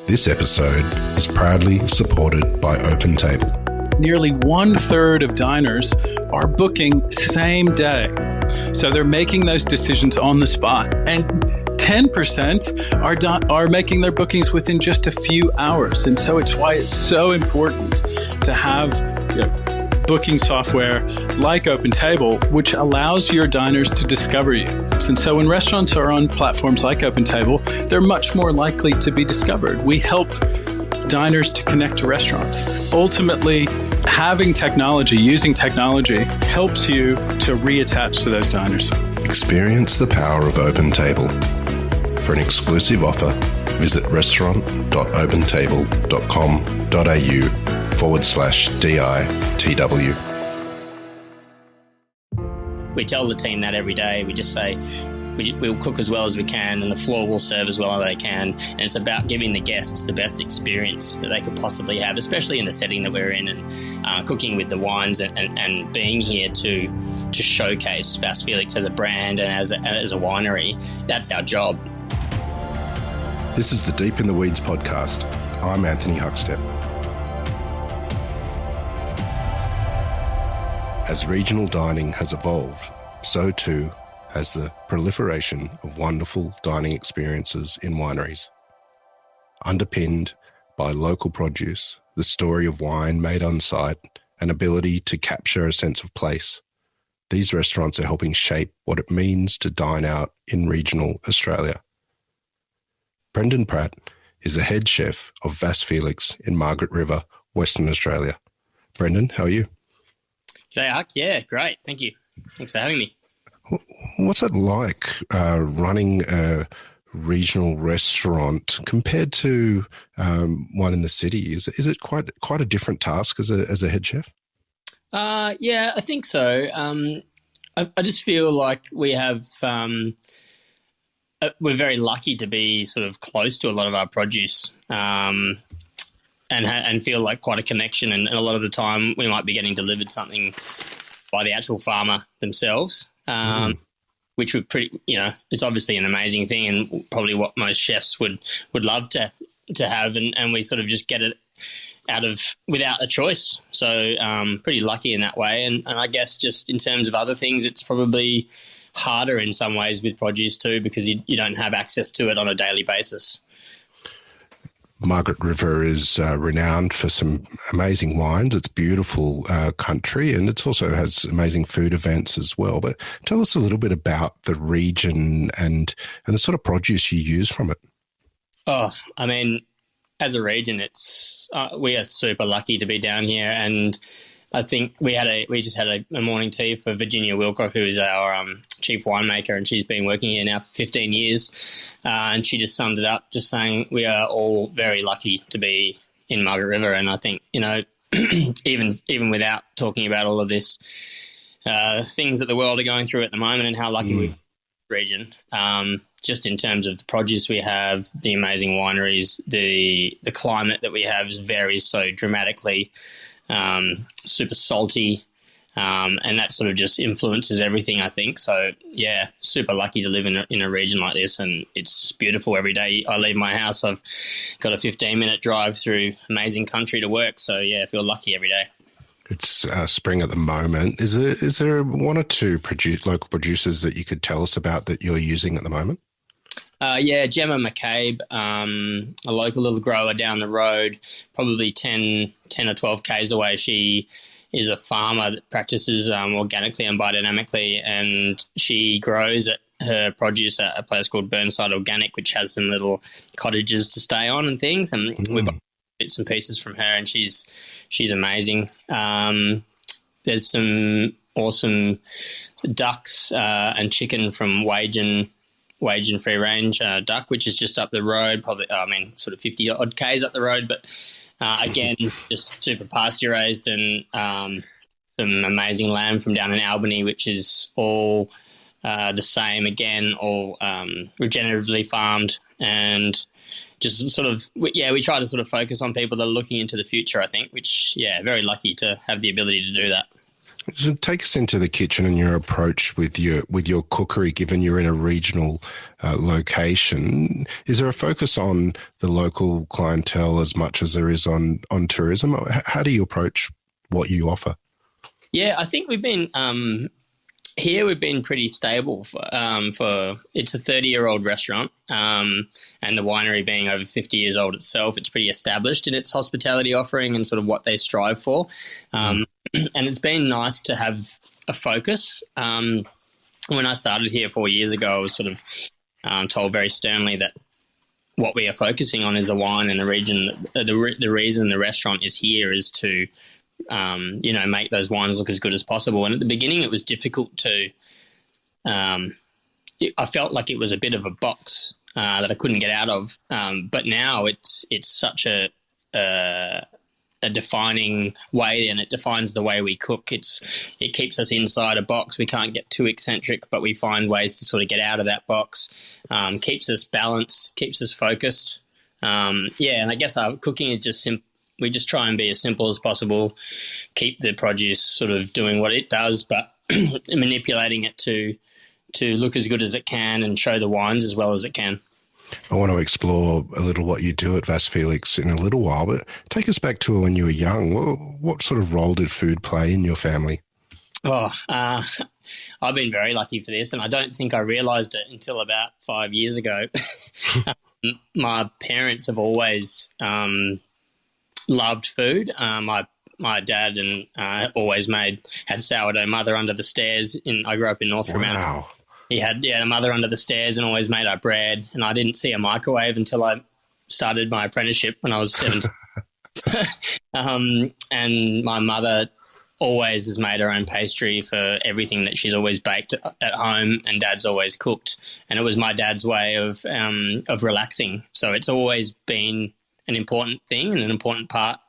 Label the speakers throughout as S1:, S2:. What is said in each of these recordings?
S1: This episode is proudly supported by OpenTable.
S2: Nearly 1/3 of diners are booking same day. So they're making those decisions on the spot. And 10% are making their bookings within just a few hours. And so it's why it's so important to have booking software like OpenTable, which allows your diners to discover you. And so when restaurants are on platforms like OpenTable, they're much more likely to be discovered. We help diners to connect to restaurants. Ultimately, having technology, using technology, helps you to reattach to those diners.
S1: Experience the power of OpenTable. For an exclusive offer, visit restaurant.opentable.com.au/DITW.
S3: We tell the team that every day. We just say we'll cook as well as we can and the floor will serve as well as they can. And it's about giving the guests the best experience that they could possibly have, especially in the setting that we're in, and cooking with the wines and being here to showcase Vasse Felix as a brand and as a winery. That's our job.
S1: This is the Deep in the Weeds podcast. I'm Anthony Huckstep. As regional dining has evolved, so too has the proliferation of wonderful dining experiences in wineries. Underpinned by local produce, the story of wine made on site, and ability to capture a sense of place, these restaurants are helping shape what it means to dine out in regional Australia. Brendan Pratt is the head chef of Vasse Felix in Margaret River, Western Australia. Brendan, how are you?
S3: G'day, Huck. Yeah, great. Thank you. Thanks for having me.
S1: What's it like running a regional restaurant compared to one in the city? Is it quite a different task as a head chef?
S3: Yeah, I think so. I just feel like we have we're very lucky to be sort of close to a lot of our produce and feel like quite a connection. And a lot of the time we might be getting delivered something by the actual farmer themselves, which would it's obviously an amazing thing and probably what most chefs would love to have. And we sort of just get it without a choice. So pretty lucky in that way. And I guess just in terms of other things, it's probably harder in some ways with produce too, because you don't have access to it on a daily basis.
S1: Margaret River is renowned for some amazing wines. It's beautiful country, and it also has amazing food events as well. But tell us a little bit about the region and the sort of produce you use from it. Oh,
S3: I mean, as a region, we are super lucky to be down here, and I think we just had a morning tea for Virginia Wilcock, who is our chief winemaker, and she's been working here now for 15 years. And she just summed it up, just saying we are all very lucky to be in Margaret River. And I think, even without talking about all of this things that the world are going through at the moment and how lucky we are in the region, just in terms of the produce we have, the amazing wineries, the climate that we have varies so dramatically. Super salty, and that sort of just influences everything, I think. So, yeah, super lucky to live in a region like this, and it's beautiful every day. I leave my house, I've got a 15-minute drive through amazing country to work. So, yeah, I feel lucky every day.
S1: It's spring at the moment. Is there one or two local producers that you could tell us about that you're using at the moment?
S3: Yeah, Gemma McCabe, a local little grower down the road, probably 10 or 12 Ks away. She is a farmer that practices organically and biodynamically, and she grows her produce at a place called Burnside Organic, which has some little cottages to stay on and things, and we buy bits and pieces from her, and she's amazing. There's some awesome ducks and chicken from Wage and free range duck, which is just up the road, probably, sort of 50 odd Ks up the road. But again, just super pasture raised, and some amazing lamb from down in Albany, which is all the same again, all regeneratively farmed, and just sort of, we try to sort of focus on people that are looking into the future, I think, which, very lucky to have the ability to do that.
S1: So take us into the kitchen and your approach with your cookery, given you're in a regional location. Is there a focus on the local clientele as much as there is on tourism? How do you approach what you offer?
S3: Yeah, I think we've been here. We've been pretty stable for it's a 30-year-old restaurant, and the winery being over 50 years old itself, it's pretty established in its hospitality offering and sort of what they strive for. And it's been nice to have a focus. When I started here 4 years ago, I was sort of told very sternly that what we are focusing on is the wine and the region. The reason the restaurant is here is to make those wines look as good as possible. And at the beginning, it was difficult to. I felt like it was a bit of a box that I couldn't get out of. But now it's such a defining way, and it defines the way we cook. It keeps us inside a box. We can't get too eccentric, but we find ways to sort of get out of that box. Keeps us balanced, keeps us focused. And I guess our cooking is just simple. We just try and be as simple as possible, keep the produce sort of doing what it does, but manipulating it to look as good as it can and show the wines as well as it can.
S1: I want to explore a little what you do at Vasse Felix in a little while, but take us back to when you were young. What sort of role did food play in your family?
S3: Oh, I've been very lucky for this, and I don't think I realised it until about 5 years ago. My parents have always loved food. My dad and always had sourdough mother under the stairs. I grew up in North Fremantle.
S1: Wow.
S3: He had a mother under the stairs and always made our bread. And I didn't see a microwave until I started my apprenticeship when I was 17. And my mother always has made her own pastry for everything that she's always baked at home, and Dad's always cooked. And it was my dad's way of relaxing. So it's always been an important thing and an important part.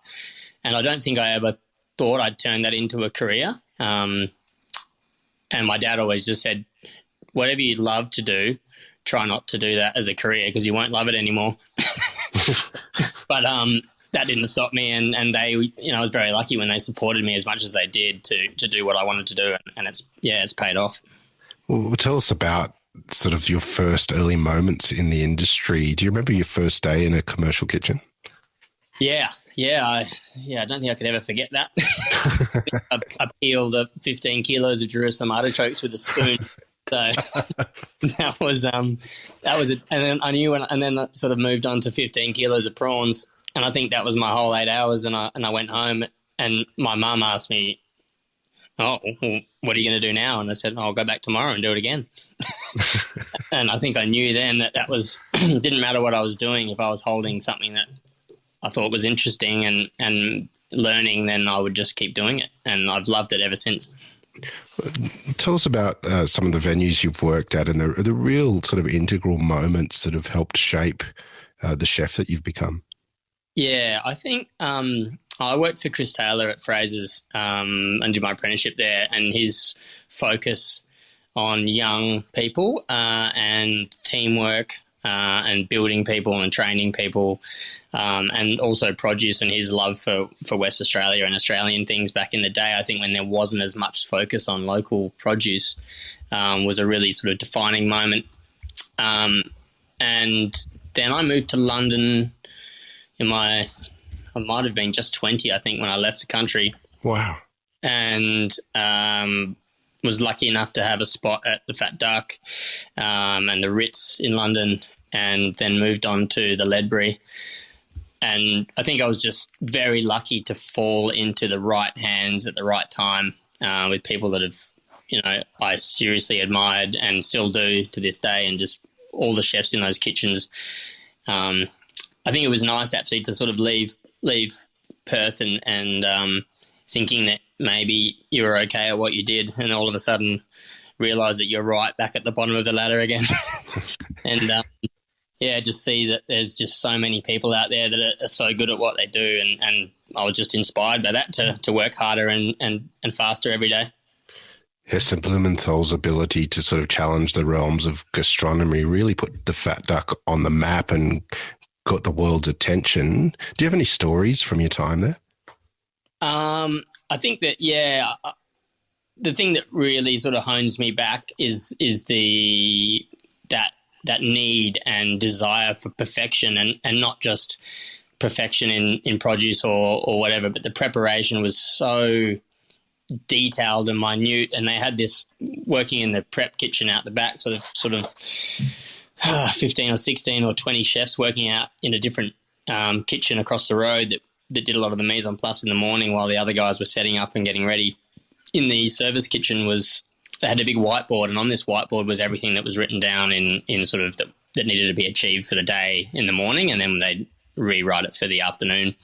S3: And I don't think I ever thought I'd turn that into a career. And my dad always just said, whatever you love to do, try not to do that as a career because you won't love it anymore. But that didn't stop me, and they, I was very lucky when they supported me as much as they did to do what I wanted to do, and it's paid off.
S1: Well, tell us about sort of your first early moments in the industry. Do you remember your first day in a commercial kitchen?
S3: Yeah. I don't think I could ever forget that. I peeled 15 kilos of Jerusalem artichokes with a spoon. So that was it. And then I knew, and then I sort of moved on to 15 kilos of prawns. And I think that was my whole 8 hours. And I went home, and my mum asked me, "Oh, well, what are you going to do now?" And I said, "I'll go back tomorrow and do it again." And I think I knew then that was didn't matter what I was doing. If I was holding something that I thought was interesting and learning, then I would just keep doing it. And I've loved it ever since.
S1: Tell us about some of the venues you've worked at and the real sort of integral moments that have helped shape the chef that you've become.
S3: Yeah, I think I worked for Chris Taylor at Fraser's and did my apprenticeship there, and his focus on young people and teamwork and building people and training people, and also produce, and his love for West Australia and Australian things back in the day. I think when there wasn't as much focus on local produce was a really sort of defining moment. And then I moved to London I might have been just 20, I think, when I left the country.
S1: Wow.
S3: And was lucky enough to have a spot at the Fat Duck and the Ritz in London, and then moved on to the Ledbury. And I think I was just very lucky to fall into the right hands at the right time with people that have, I seriously admired and still do to this day, and just all the chefs in those kitchens. I think it was nice actually to sort of leave Perth and thinking that maybe you were okay at what you did, and all of a sudden realise that you're right back at the bottom of the ladder again. And just see that there's just so many people out there that are so good at what they do, and I was just inspired by that to work harder and faster every day.
S1: Hester Blumenthal's ability to sort of challenge the realms of gastronomy really put the Fat Duck on the map and got the world's attention. Do you have any stories from your time there?
S3: I think that, the thing that really sort of hones me back is that need and desire for perfection, and not just perfection in produce or whatever, but the preparation was so detailed and minute. And they had this, working in the prep kitchen out the back, sort of 15 or 16 or 20 chefs working out in a different kitchen across the road that did a lot of the mise en place in the morning while the other guys were setting up and getting ready. In the service kitchen they had a big whiteboard, and on this whiteboard was everything that was written down in sort of that needed to be achieved for the day in the morning, and then they'd rewrite it for the afternoon.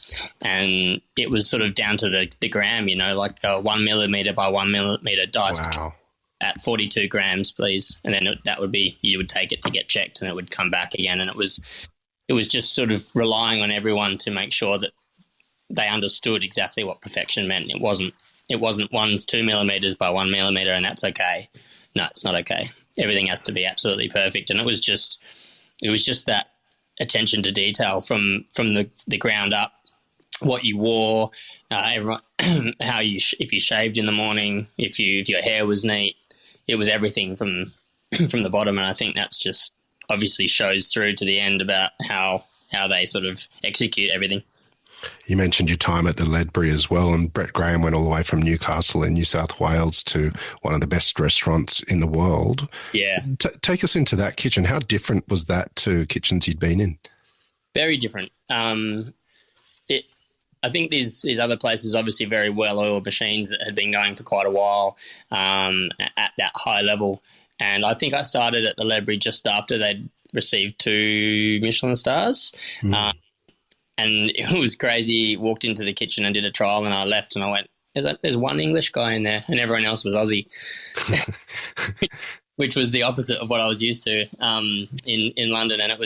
S3: And it was sort of down to the gram, like 1 millimeter by 1 millimeter diced.
S1: Wow.
S3: At 42 grams, please. And then that would be, you would take it to get checked, and it would come back again. And it was just sort of relying on everyone to make sure that they understood exactly what perfection meant. It wasn't 2 millimeters by 1 millimeter and that's okay. No, it's not okay. Everything has to be absolutely perfect. And it was just that attention to detail from the ground up. What you wore, everyone, if you shaved in the morning, if your hair was neat, it was everything from the bottom. And I think that's just obviously shows through to the end about how they sort of execute everything.
S1: You mentioned your time at the Ledbury as well, and Brett Graham went all the way from Newcastle in New South Wales to one of the best restaurants in the world.
S3: Yeah.
S1: Take us into that kitchen. How different was that to kitchens you'd been in? Very
S3: different. I think these other places, obviously very well-oiled machines that had been going for quite a while at that high level. And I think I started at the Ledbury just after they'd received 2 Michelin stars. And it was crazy. Walked into the kitchen and did a trial, and I left and I went, there's one English guy in there and everyone else was Aussie, which was the opposite of what I was used to in London. And it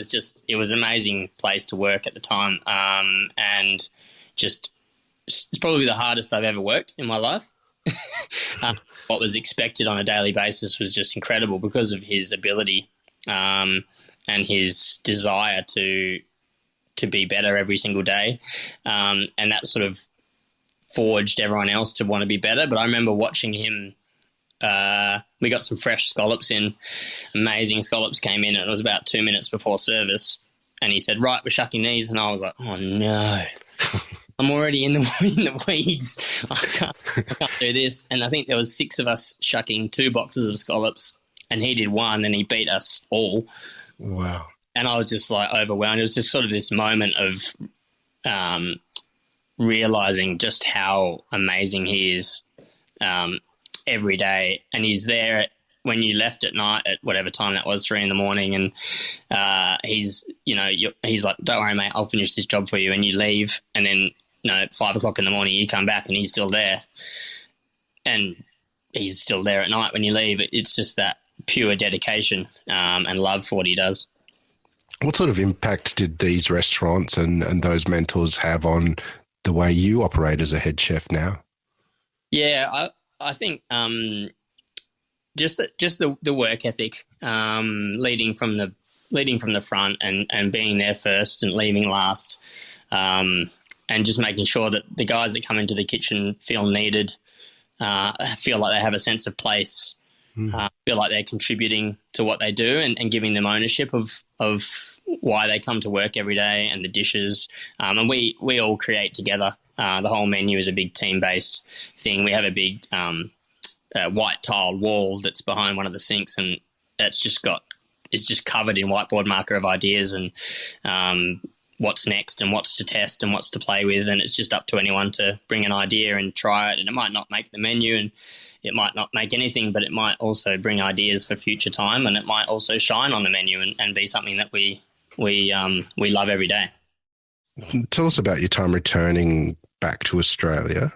S3: was an amazing place to work at the time. And just, it's probably the hardest I've ever worked in my life. What was expected on a daily basis was just incredible because of his ability and his desire to be better every single day. And that sort of forged everyone else to want to be better. But I remember watching him. We got some fresh scallops in. Amazing scallops came in, and it was about 2 minutes before service. And he said, "Right, we're shucking these." And I was like, "Oh no, I'm already in the weeds. I can't do this." And I think there was 6 of us shucking 2 boxes of scallops, and he did 1, and he beat us all.
S1: Wow. And
S3: I was just like overwhelmed. It was just sort of this moment of realizing just how amazing he is every day. And he's there when you left at night at whatever time that was, 3 a.m, and he's like, "Don't worry, mate, I'll finish this job for you." And you leave, and then at 5 o'clock in the morning you come back and he's still there, and he's still there at night when you leave. It's just that pure dedication and love for what he does.
S1: What sort of impact did these restaurants and those mentors have on the way you operate as a head chef now?
S3: Yeah, I think just the work ethic, leading from the front and being there first and leaving last, and just making sure that the guys that come into the kitchen feel needed, feel like they have a sense of place, feel like they're contributing to what they do, and giving them ownership of why they come to work every day and the dishes. And we all create together. The whole menu is a big team-based thing. We have a big white tiled wall that's behind one of the sinks, and it's just covered in whiteboard marker of ideas and what's next and what's to test and what's to play with. And it's just up to anyone to bring an idea and try it. And it might not make the menu, and it might not make anything, but it might also bring ideas for future time, and it might also shine on the menu and be something that we love every day.
S1: Tell us about your time returning back to Australia.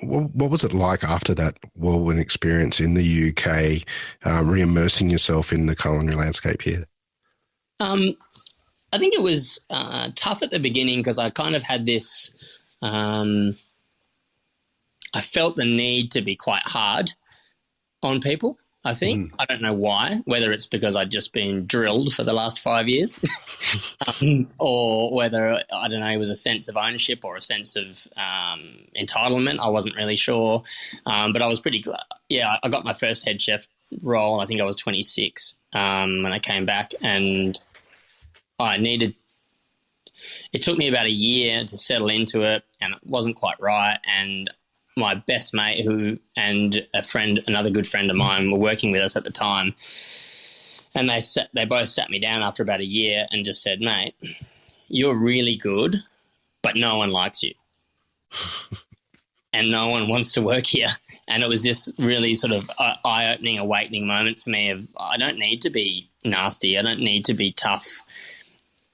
S1: What was it like after that whirlwind experience in the UK, re-immersing yourself in the culinary landscape here?
S3: I think it was tough at the beginning because I kind of had this I felt the need to be quite hard on people. I think. I don't know why, whether it's because I'd just been drilled for the last 5 years or whether, I don't know, it was a sense of ownership or a sense of entitlement. I wasn't really sure. But I was pretty glad. Yeah, I got my first head chef role. I think I was 26 when I came back, and it took me about a year to settle into it, and it wasn't quite right. And my best mate and another good friend of mine were working with us at the time, and they both sat me down after about a year and just said, "Mate, you're really good, but no one likes you, and no one wants to work here." And it was this really sort of eye-opening, awakening moment for me of, I don't need to be nasty, I don't need to be tough.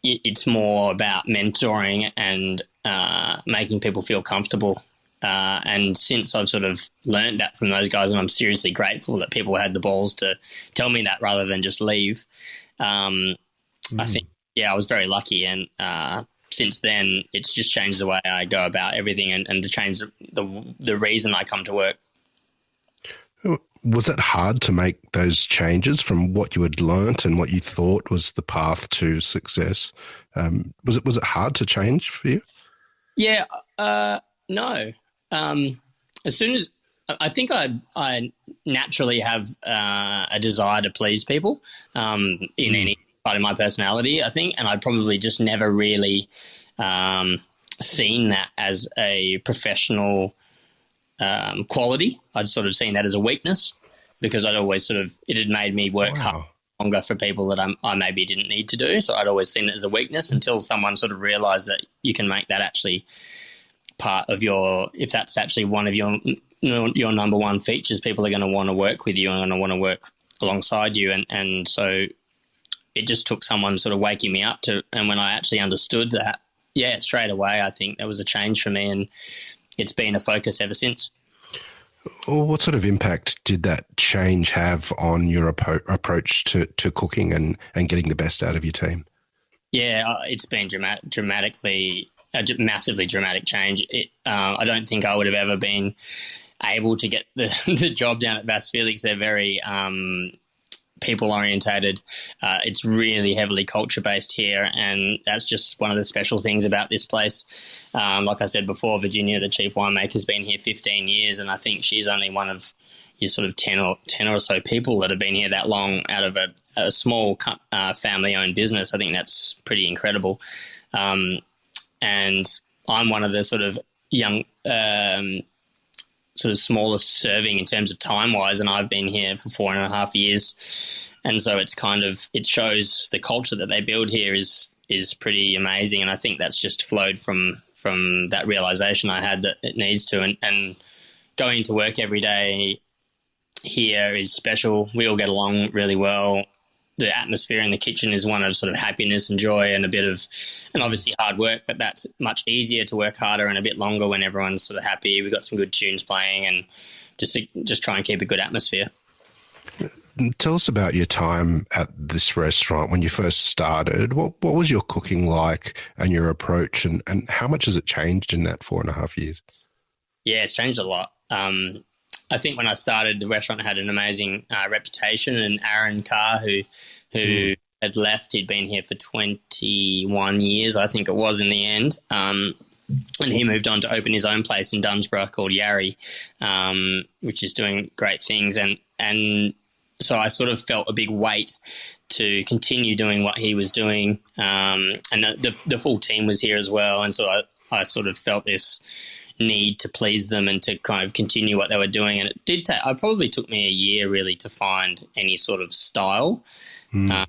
S3: It's more about mentoring and making people feel comfortable. And since I've sort of learned that from those guys, and I'm seriously grateful that people had the balls to tell me that rather than just leave, I think, I was very lucky. And since then, it's just changed the way I go about everything and to change the reason I come to work.
S1: Was it hard to make those changes from what you had learnt and what you thought was the path to success? Was it hard to change for you?
S3: Yeah, no. As soon as I think I naturally have a desire to please people in any part of my personality, I think, and I'd probably just never really seen that as a professional quality. I'd sort of seen that as a weakness because I'd always it had made me work hard longer for people that I maybe didn't need to do. So I'd always seen it as a weakness until someone sort of realised that you can make that actually part of if that's actually one of your number one features, people are going to want to work with you and going to want to work alongside you. And so it just took someone sort of waking me up and when I actually understood that, straight away, I think there was a change for me, and it's been a focus ever since.
S1: Well, what sort of impact did that change have on your approach to cooking and getting the best out of your team?
S3: Yeah, it's been massively dramatic change. I don't think I would have ever been able to get the job down at Vasse Felix. They're very people orientated. It's really heavily culture based here, and that's just one of the special things about this place. Like I said before, Virginia, the chief winemaker, has been here 15 years, and I think she's only one of your sort of 10 or so people that have been here that long out of a small family owned business. I think that's pretty incredible. And I'm one of the sort of young, sort of smallest serving in terms of time-wise, and I've been here for 4.5 years. And so it shows the culture that they build here is pretty amazing, and I think that's just flowed from that realisation I had that it needs to. And going to work every day here is special. We all get along really well. The atmosphere in the kitchen is one of sort of happiness and joy and and obviously hard work, but that's much easier to work harder and a bit longer when everyone's sort of happy. We've got some good tunes playing and just try and keep a good atmosphere.
S1: Tell us about your time at this restaurant when you first started. What was your cooking like and your approach, and how much has it changed in that 4.5 years? Yeah,
S3: it's changed a lot. I think when I started, the restaurant had an amazing reputation, and Aaron Carr, who had left, he'd been here for 21 years, I think it was in the end, and he moved on to open his own place in Dunsborough called Yarry, which is doing great things, and so I sort of felt a big weight to continue doing what he was doing, and the full team was here as well, and so I sort of felt this need to please them and to kind of continue what they were doing. And it probably took me a year really to find any sort of style. And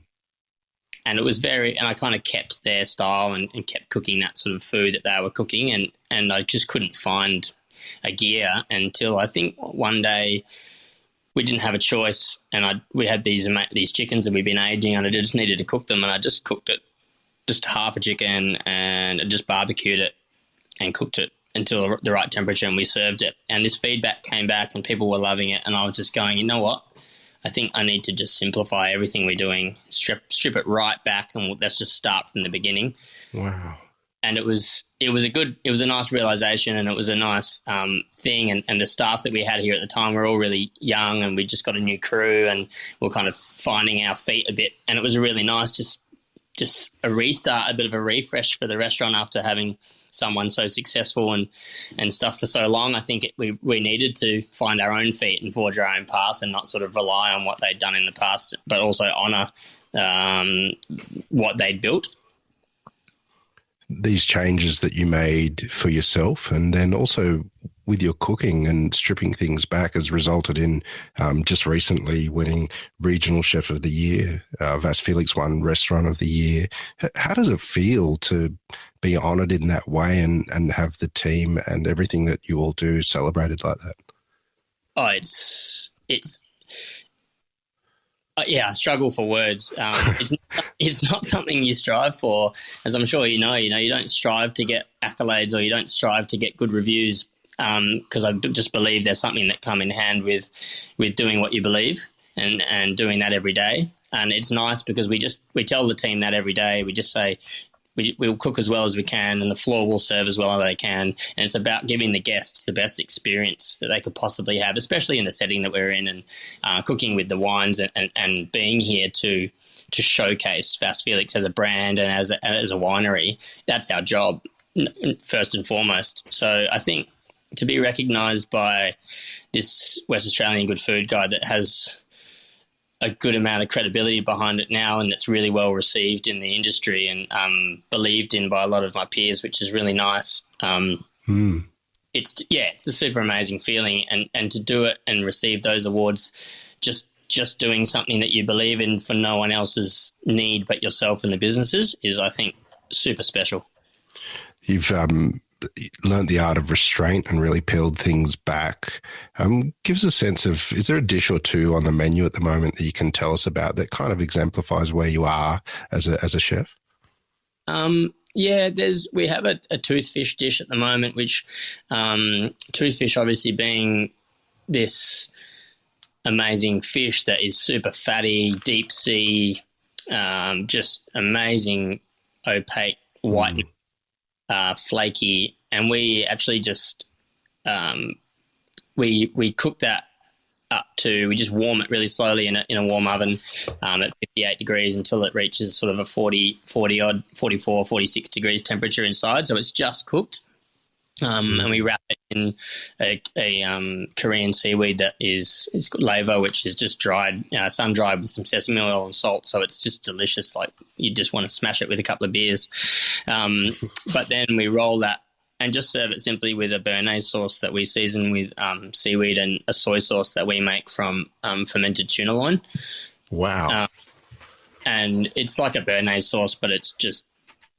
S3: it was and I kind of kept their style and kept cooking that sort of food that they were cooking. And I just couldn't find a gear until I think one day we didn't have a choice, and we had these chickens that we'd been aging, and I just needed to cook them. And I just cooked it, just half a chicken, and I just barbecued it and cooked it until the right temperature, and we served it. And this feedback came back and people were loving it, and I was just going, you know what? I think I need to just simplify everything we're doing, strip it right back, and let's just start from the beginning.
S1: Wow.
S3: and it was a nice realization, and it was a nice thing. And the staff that we had here at the time were all really young, and we just got a new crew, and we're kind of finding our feet a bit. And it was really nice, just a restart, a bit of a refresh for the restaurant after having someone so successful and stuff for so long. I think we needed to find our own feet and forge our own path, and not sort of rely on what they'd done in the past, but also honour what they'd built.
S1: These changes that you made for yourself, and then also with your cooking and stripping things back, has resulted in just recently winning Regional Chef of the Year. Vasse Felix won Restaurant of the Year. How does it feel to be honoured in that way and have the team and everything that you all do celebrated like that?
S3: Oh, I struggle for words. It's not something you strive for, as I'm sure you know. You don't strive to get accolades, or you don't strive to get good reviews, because I just believe there's something that come in hand with doing what you believe and doing that every day. And it's nice because we tell the team that every day. We just say we'll cook as well as we can, and the floor will serve as well as they can. And it's about giving the guests the best experience that they could possibly have, especially in the setting that we're in, and cooking with the wines and being here to showcase Vasse Felix as a brand and as a winery. That's our job, first and foremost. So I think to be recognised by this West Australian Good Food Guide that has a good amount of credibility behind it now, and that's really well received in the industry and believed in by a lot of my peers, which is really nice. It's a super amazing feeling, and to do it and receive those awards, just doing something that you believe in for no one else's need but yourself and the businesses, is, I think, super special.
S1: You've learned the art of restraint and really peeled things back. Give us a sense of, is there a dish or two on the menu at the moment that you can tell us about that kind of exemplifies where you are as a chef? We have a toothfish dish at the moment, which toothfish obviously being this amazing fish that is super fatty, deep sea, just amazing, opaque, white, flaky, and we actually just we cook that up to, we just warm it really slowly in a warm oven at 58 degrees until it reaches sort of a 44, 46 degrees temperature inside, so it's just cooked. And we wrap it in a Korean seaweed that it's got lava, which is just dried, sun dried with some sesame oil and salt. So it's just delicious. Like, you just want to smash it with a couple of beers. But then we roll that and just serve it simply with a béarnaise sauce that we season with seaweed, and a soy sauce that we make from fermented tuna loin. Wow.
S3: And it's like a béarnaise sauce, but it's just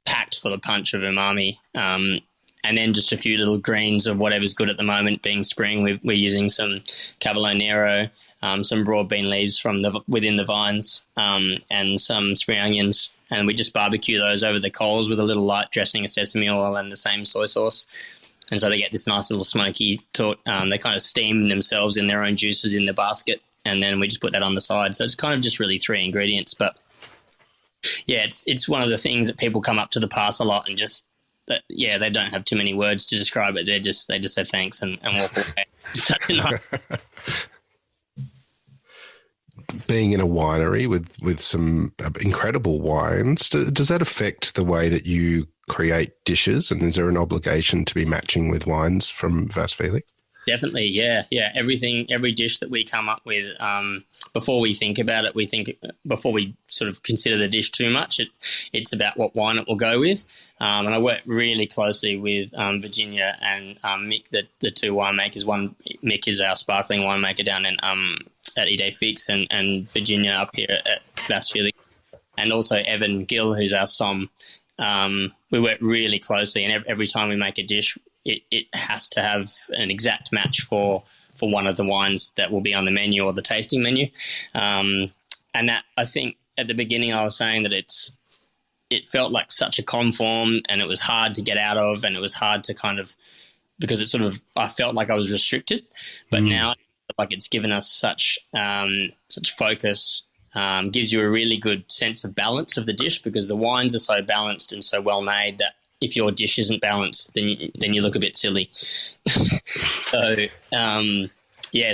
S3: packed full of punch of umami. And then just a few little greens of whatever's good at the moment. Being spring, we're using some Cavolo Nero, some broad bean leaves from within the vines, and some spring onions. And we just barbecue those over the coals with a little light dressing of sesame oil and the same soy sauce. And so they get this nice little smoky they kind of steam themselves in their own juices in the basket, and then we just put that on the side. So it's kind of just really 3 ingredients. But yeah, it's one of the things that people come up to the pass a lot and just, they don't have too many words to describe it. They just say thanks and walk away. Such a nice.
S1: Being in a winery with some incredible wines, does that affect the way that you create dishes? And is there an obligation to be matching with wines from Vasse Felix?
S3: Definitely, yeah. Every dish that we come up with, before we think about it, before we sort of consider the dish too much, it's about what wine it will go with. And I work really closely with Virginia and Mick, the two winemakers. Mick is our sparkling winemaker down in at Ide Fix, and Virginia up here at Vasse Felix, and also Evan Gill, who's our som. We work really closely, and every time we make a dish, it has to have an exact match for one of the wines that will be on the menu or the tasting menu. And that, I think at the beginning I was saying that it felt like such a conform, and it was hard to get out of, and it was hard to kind of, because it sort of, I felt like I was restricted, but now like it's given us such focus, gives you a really good sense of balance of the dish, because the wines are so balanced and so well made that if your dish isn't balanced, then you look a bit silly. So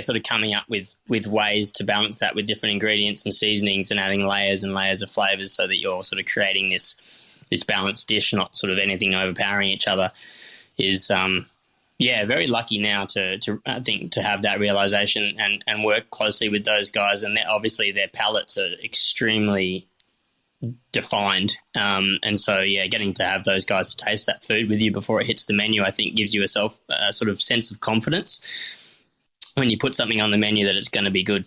S3: sort of coming up with ways to balance that with different ingredients and seasonings and adding layers and layers of flavors so that you're sort of creating this balanced dish, not sort of anything overpowering each other, is very lucky now to I think to have that realization and work closely with those guys. And obviously their palates are extremely defined, and so getting to have those guys to taste that food with you before it hits the menu, I think gives you a sort of sense of confidence when you put something on the menu that it's going to be good.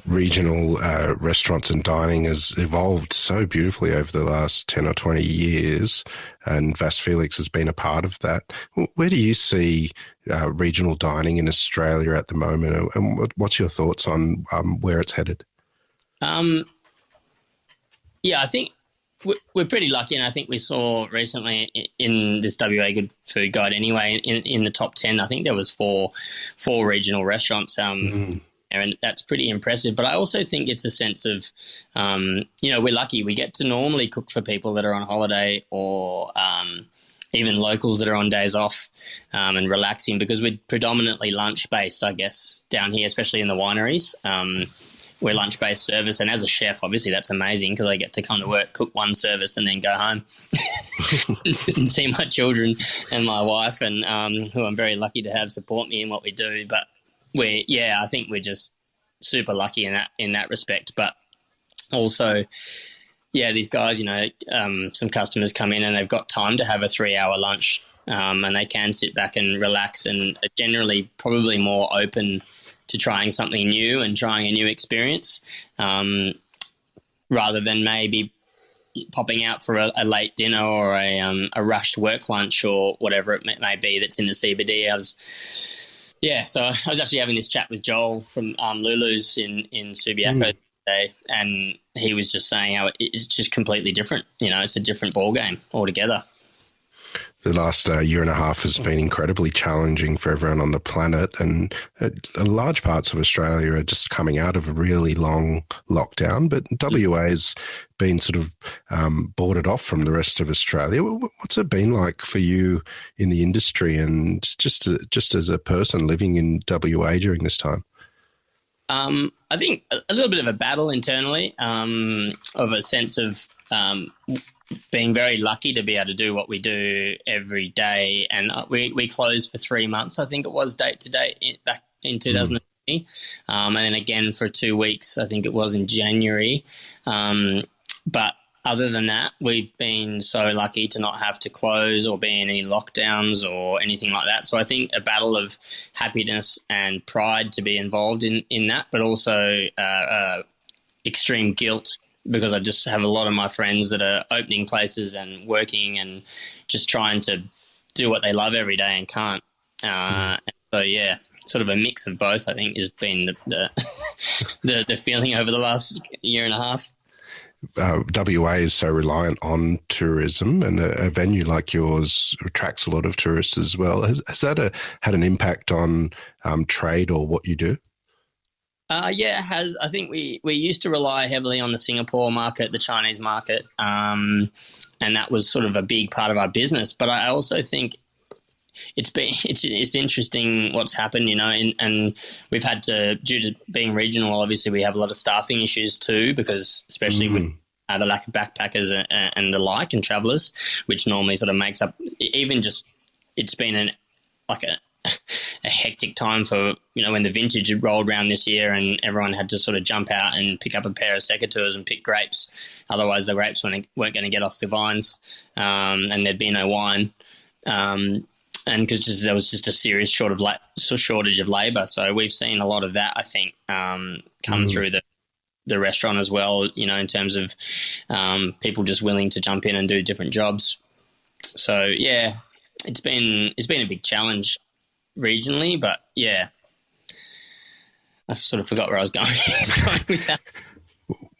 S1: Regional restaurants and dining has evolved so beautifully over the last 10 or 20 years, and Vasse Felix has been a part of that. Where do you see regional dining in Australia at the moment, and what's your thoughts on where it's headed?
S3: I think we're pretty lucky, and I think we saw recently in this WA Good Food Guide anyway, in the top 10, I think there was four regional restaurants, and that's pretty impressive. But I also think it's a sense of, we're lucky. We get to normally cook for people that are on holiday or even locals that are on days off and relaxing, because we're predominantly lunch-based, I guess, down here, especially in the wineries. We're lunch-based service, and as a chef, obviously that's amazing because I get to come to work, cook one service, and then go home and see my children and my wife, and who I'm very lucky to have support me in what we do. But I think we're just super lucky in that respect. But also, these guys, some customers come in and they've got time to have a 3-hour lunch, and they can sit back and relax, and are generally probably more open to trying something new and trying a new experience, rather than maybe popping out for a late dinner or a rushed work lunch or whatever it may be that's in the CBD. So I was actually having this chat with Joel from Lulu's in Subiaco today, and he was just saying how it's just completely different. It's a different ball game altogether.
S1: The last year and a half has been incredibly challenging for everyone on the planet, and large parts of Australia are just coming out of a really long lockdown, but WA has been sort of boarded off from the rest of Australia. What's it been like for you in the industry and just as a person living in WA during this time?
S3: I think a little bit of a battle internally, of a sense of being very lucky to be able to do what we do every day. And we closed for 3 months, I think it was, date to date, back in 2020. And then again for 2 weeks, I think it was in January. But other than that, we've been so lucky to not have to close or be in any lockdowns or anything like that. So I think a battle of happiness and pride to be involved in that, but also extreme guilt, because I just have a lot of my friends that are opening places and working and just trying to do what they love every day and can't. Sort of a mix of both, I think, has been the feeling over the last year and a half.
S1: WA is so reliant on tourism, and a venue like yours attracts a lot of tourists as well. Has that had an impact on trade or what you do?
S3: It has. I think we used to rely heavily on the Singapore market, the Chinese market, and that was sort of a big part of our business. But I also think it's interesting what's happened, and we've had to, due to being regional, obviously we have a lot of staffing issues too, because especially with the lack of backpackers and the like and travellers, which normally sort of makes up, even just, it's been a hectic time for, when the vintage rolled around this year and everyone had to sort of jump out and pick up a pair of secateurs and pick grapes. Otherwise the grapes weren't going to get off the vines, and there'd be no wine. And because there was just a serious shortage of labour. So we've seen a lot of that, I think, come through the restaurant as well, in terms of people just willing to jump in and do different jobs. So, it's been a big challenge regionally, but I sort of forgot where I was going with that.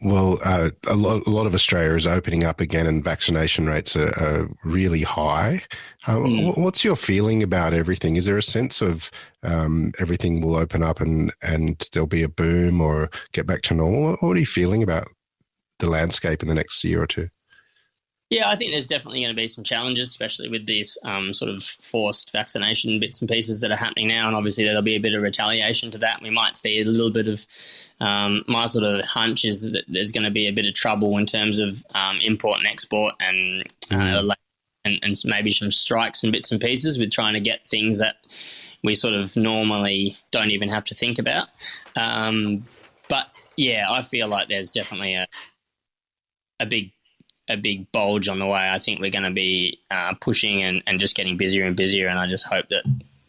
S1: Well, a lot of Australia is opening up again, and vaccination rates are really high. What's your feeling about everything? Is there a sense of everything will open up and there'll be a boom or get back to normal? What are you feeling about the landscape in the next year or two?
S3: Yeah, I think there's definitely going to be some challenges, especially with these sort of forced vaccination bits and pieces that are happening now. And obviously there'll be a bit of retaliation to that. We might see a little bit of my sort of hunch is that there's going to be a bit of trouble in terms of import and export and maybe some strikes and bits and pieces with trying to get things that we sort of normally don't even have to think about. But, yeah, I feel like there's definitely a big bulge on the way. I think we're going to be pushing and just getting busier and busier, and I just hope that,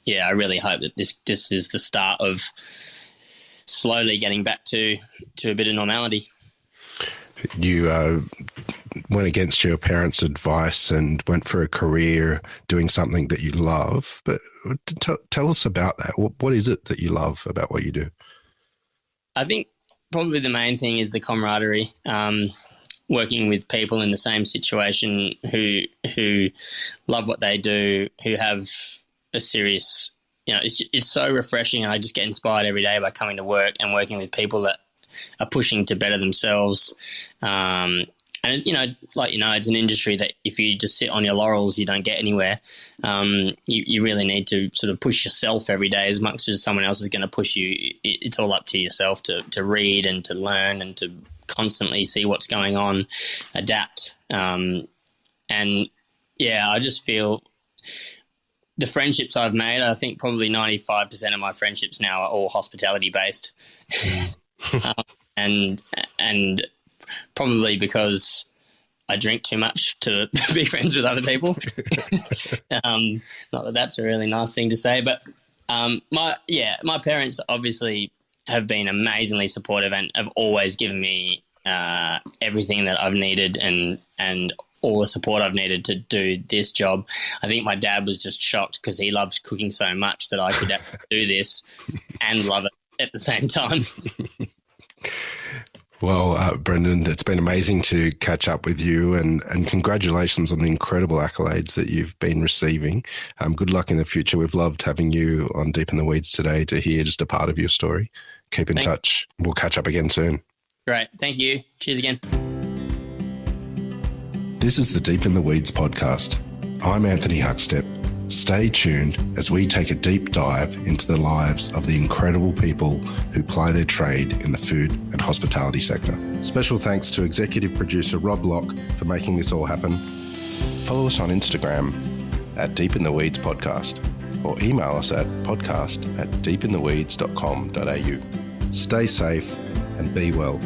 S3: I really hope that this is the start of slowly getting back to a bit of normality.
S1: You went against your parents' advice and went for a career doing something that you love, but tell us about that. What is it that you love about what you do? I
S3: think probably the main thing is the camaraderie. Working with people in the same situation who love what they do, who have a serious, it's so refreshing, and I just get inspired every day by coming to work and working with people that are pushing to better themselves. And it's, it's an industry that if you just sit on your laurels, you don't get anywhere. You really need to sort of push yourself every day as much as someone else is going to push you. It's all up to yourself to read and to learn and to constantly see what's going on, adapt. I just feel the friendships I've made, I think probably 95% of my friendships now are all hospitality based. And probably because I drink too much to be friends with other people. Not that that's a really nice thing to say, but my parents obviously have been amazingly supportive and have always given me everything that I've needed and all the support I've needed to do this job. I think my dad was just shocked because he loves cooking so much that I could do this and love it at the same time.
S1: Well, Brendan, it's been amazing to catch up with you and congratulations on the incredible accolades that you've been receiving. Good luck in the future. We've loved having you on Deep in the Weeds today to hear just a part of your story. Keep in touch. We'll catch up again soon.
S3: Great. Thank you. Cheers again.
S1: This is the Deep in the Weeds podcast. I'm Anthony Huckstep. Stay tuned as we take a deep dive into the lives of the incredible people who ply their trade in the food and hospitality sector. Special thanks to executive producer Rob Locke for making this all happen. Follow us on Instagram at Deep in the Weeds Podcast or email us at podcast@deepintheweeds.com.au. Stay safe and be well.